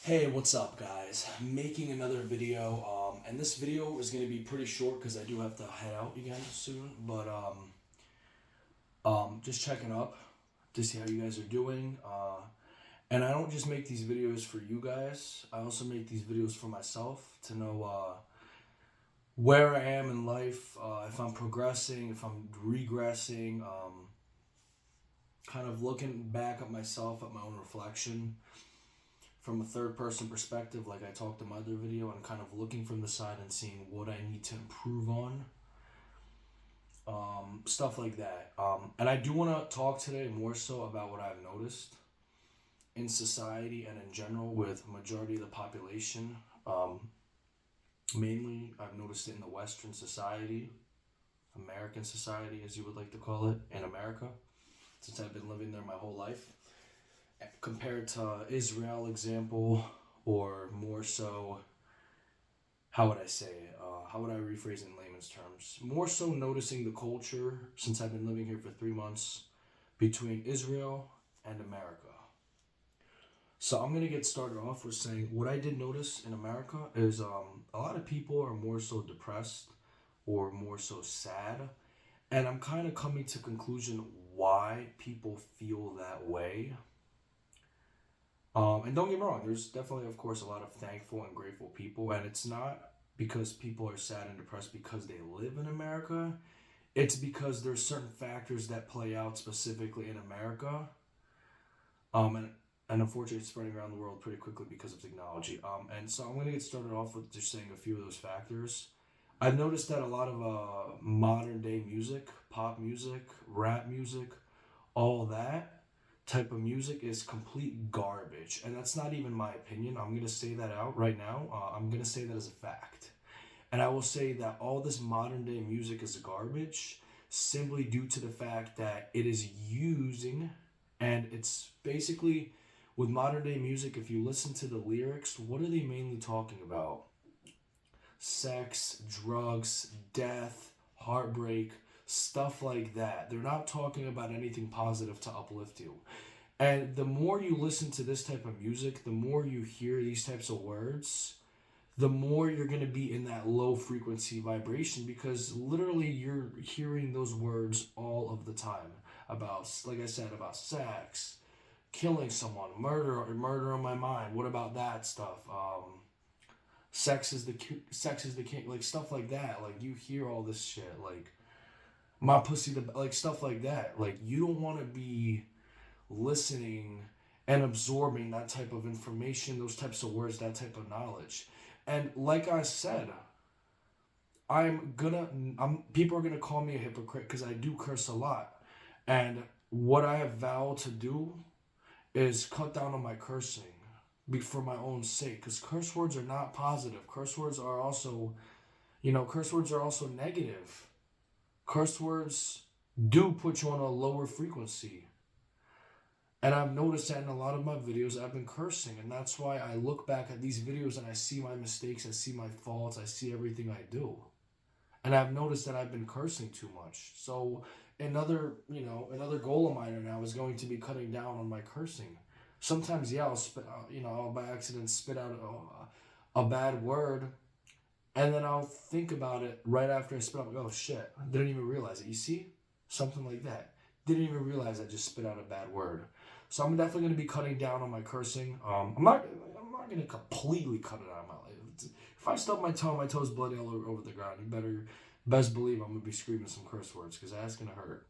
Hey, what's up, guys? Making another video, and this video is gonna be pretty short because I do have to head out again soon. But just checking up to see how you guys are doing. And I don't just make these videos for you guys. I also make these videos for myself to know where I am in life, if I'm progressing, if I'm regressing. Kind of looking back at myself, at my own reflection from a third person perspective, like I talked in my other video, and kind of looking from the side and seeing what I need to improve on, stuff like that. And I do want to talk today more so about what I've noticed in society and in general with majority of the population. Mainly, I've noticed it in the Western society, American society, as you would like to call it, in America, since I've been living there my whole life compared to Israel example, or more so, how would I say it? How would I rephrase it in layman's terms? More so noticing the culture since I've been living here for 3 months between Israel and America. So I'm gonna get started off with saying what I did notice in America is a lot of people are more so depressed or more so sad, and I'm kind of coming to conclusion why people feel that way. And don't get me wrong, there's definitely, of course, a lot of thankful and grateful people, and it's not because people are sad and depressed because they live in America. It's because there's certain factors that play out specifically in America, and unfortunately, it's spreading around the world pretty quickly because of technology. And so I'm gonna get started off with just saying a few of those factors. I've noticed that a lot of modern day music, pop music, rap music, all that type of music is complete garbage, and that's not even my opinion. I'm gonna say that out right now. I'm gonna say that as a fact, and I will say that all this modern day music is garbage simply due to the fact that it is using, and it's basically with modern day music. If you listen to the lyrics, what are they mainly talking about? Sex, drugs, death, heartbreak, stuff like that. They're not talking about anything positive to uplift you. And the more you listen to this type of music, the more you hear these types of words, the more you're going to be in that low frequency vibration because literally you're hearing those words all of the time about, like I said, about sex, killing someone, murder on my mind. What about that stuff? Sex is the king, like stuff like that. Like you hear all this shit, like my pussy, like stuff like that. Like you don't want to be listening and absorbing that type of information, those types of words, that type of knowledge. And like I said, I'm people are gonna call me a hypocrite because I do curse a lot. And what I have vowed to do is cut down on my cursing for my own sake because curse words are not positive. Curse words are also, curse words are also negative. Curse words do put you on a lower frequency. And I've noticed that in a lot of my videos, I've been cursing. And that's why I look back at these videos and I see my mistakes, I see my faults, I see everything I do. And I've noticed that I've been cursing too much. So another goal of mine right now is going to be cutting down on my cursing. Sometimes, yeah, I'll spit out, I'll by accident spit out a bad word, and then I'll think about it right after I spit out. Like, oh shit, I didn't even realize it. You see, something like that. Didn't even realize I just spit out a bad word. So I'm definitely going to be cutting down on my cursing. I'm not going to completely cut it out of my life. If I stub my toe, my toe's bloody all over the ground. You better best believe I'm going to be screaming some curse words because that's going to hurt.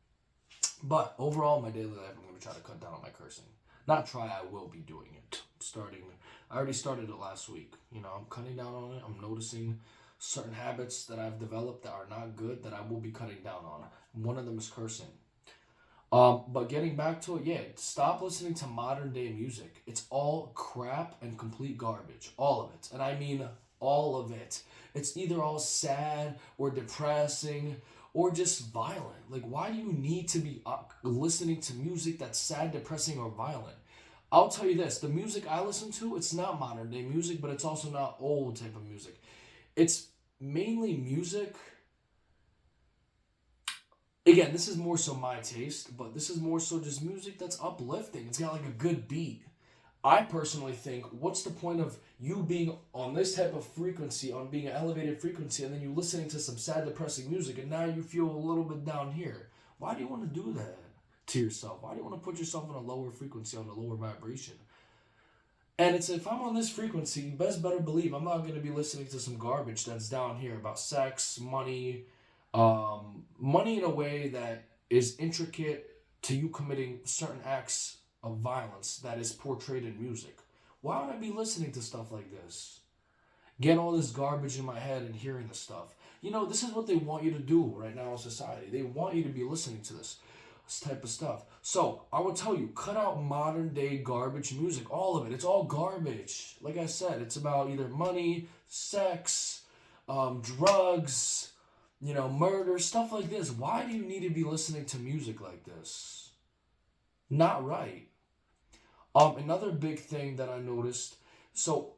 But overall, in my daily life, I'm going to try to cut down on my cursing. Not try, I will be doing it. I already started it last week. I'm cutting down on it. I'm noticing certain habits that I've developed that are not good that I will be cutting down on. One of them is cursing. But getting back to it, yeah, stop listening to modern day music. It's all crap and complete garbage. All of it. And I mean all of it. It's either all sad or depressing or just violent. Like, why do you need to be listening to music that's sad, depressing, or violent? I'll tell you this, the music I listen to, it's not modern day music, but it's also not old type of music. It's mainly music. Again, this is more so my taste, but this is more so just music that's uplifting. It's got like a good beat. I personally think, what's the point of you being on this type of frequency, on being an elevated frequency, and then you listening to some sad, depressing music, and now you feel a little bit down here? Why do you want to do that to yourself? Why do you want to put yourself on a lower frequency, on a lower vibration? And it's, if I'm on this frequency, you best better believe I'm not going to be listening to some garbage that's down here about sex, money, money in a way that is intricate to you committing certain acts of violence that is portrayed in music. Why would I be listening to stuff like this? Getting all this garbage in my head and hearing this stuff. You know, this is what they want you to do right now in society. They want you to be listening to this type of stuff. So I would tell you, cut out modern day garbage music. All of it. It's all garbage. Like I said, it's about either money, sex, drugs, murder, stuff like this. Why do you need to be listening to music like this? Not right. Another big thing that I noticed, so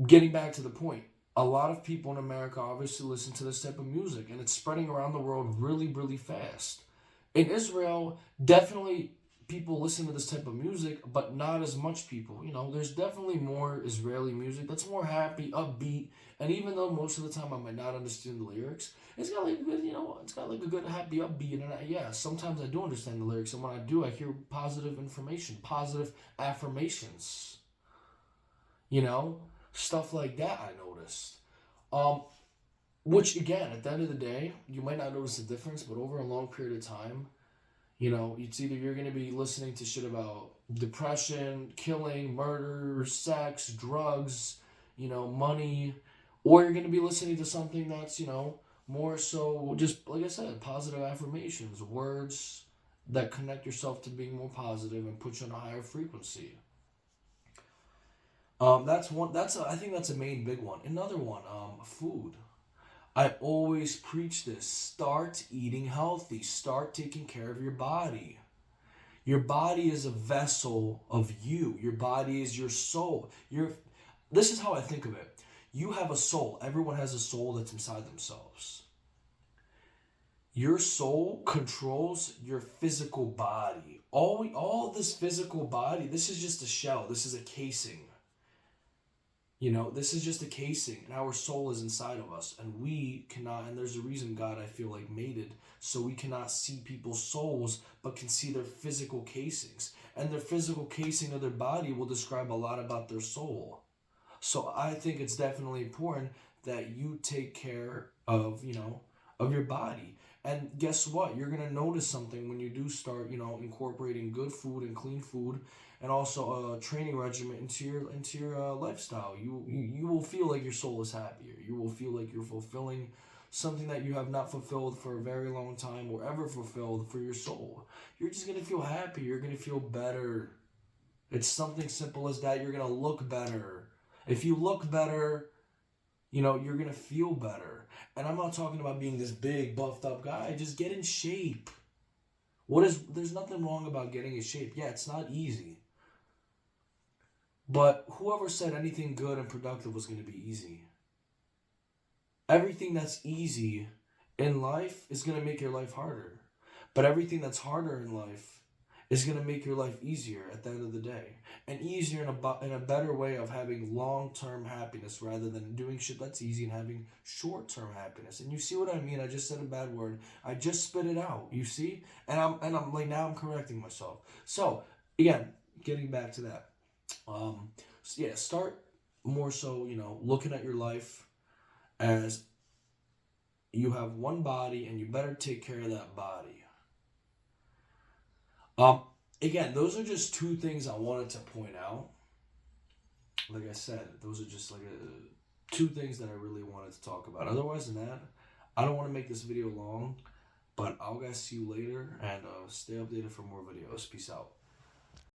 getting back to the point, a lot of people in America obviously listen to this type of music, and it's spreading around the world really, really fast. In Israel, definitely people listen to this type of music, but not as much people. There's definitely more Israeli music that's more happy, upbeat, and even though most of the time I might not understand the lyrics, it's got like a good, it's got like a good happy upbeat, and yeah, sometimes I do understand the lyrics, and when I do, I hear positive information, positive affirmations, you know, stuff like that. I noticed. Um, which again, at the end of the day, you might not notice the difference, but over a long period of time, it's either you're gonna be listening to shit about depression, killing, murder, sex, drugs, money, or you're gonna be listening to something that's, more so just like I said, positive affirmations, words that connect yourself to being more positive and put you on a higher frequency. That's one. I think that's a main big one. Another one, food. I always preach this. Start eating healthy. Start taking care of your body. Your body is a vessel of you. Your body is your soul. This is how I think of it. You have a soul. Everyone has a soul that's inside themselves. Your soul controls your physical body. All this physical body, this is just a shell. This is a casing. This is just a casing, and our soul is inside of us, and we cannot, and there's a reason God, I feel like, made it, so we cannot see people's souls, but can see their physical casings. And their physical casing of their body will describe a lot about their soul. So I think it's definitely important that you take care of, of your body. And guess what? You're going to notice something when you do start, incorporating good food and clean food, and also a training regimen into your lifestyle. You will feel like your soul is happier. You will feel like you're fulfilling something that you have not fulfilled for a very long time or ever fulfilled for your soul. You're just going to feel happy. You're going to feel better. It's something simple as that. You're going to look better. If you look better, you're going to feel better. And I'm not talking about being this big, buffed up guy. Just get in shape. There's nothing wrong about getting in shape. Yeah, it's not easy. But whoever said anything good and productive was going to be easy? Everything that's easy in life is going to make your life harder. But everything that's harder in life is going to make your life easier at the end of the day. And easier in a better way of having long-term happiness rather than doing shit that's easy and having short-term happiness. And you see what I mean? I just said a bad word. I just spit it out. You see? And I'm like, now I'm correcting myself. So, again, getting back to that. So yeah, start more so, looking at your life as you have one body and you better take care of that body. Um, Again, those are just two things I wanted to point out. Like I said, those are just like two things that I really wanted to talk about. Otherwise than that, I don't want to make this video long, but I'll guys see you later and stay updated for more videos. Peace out.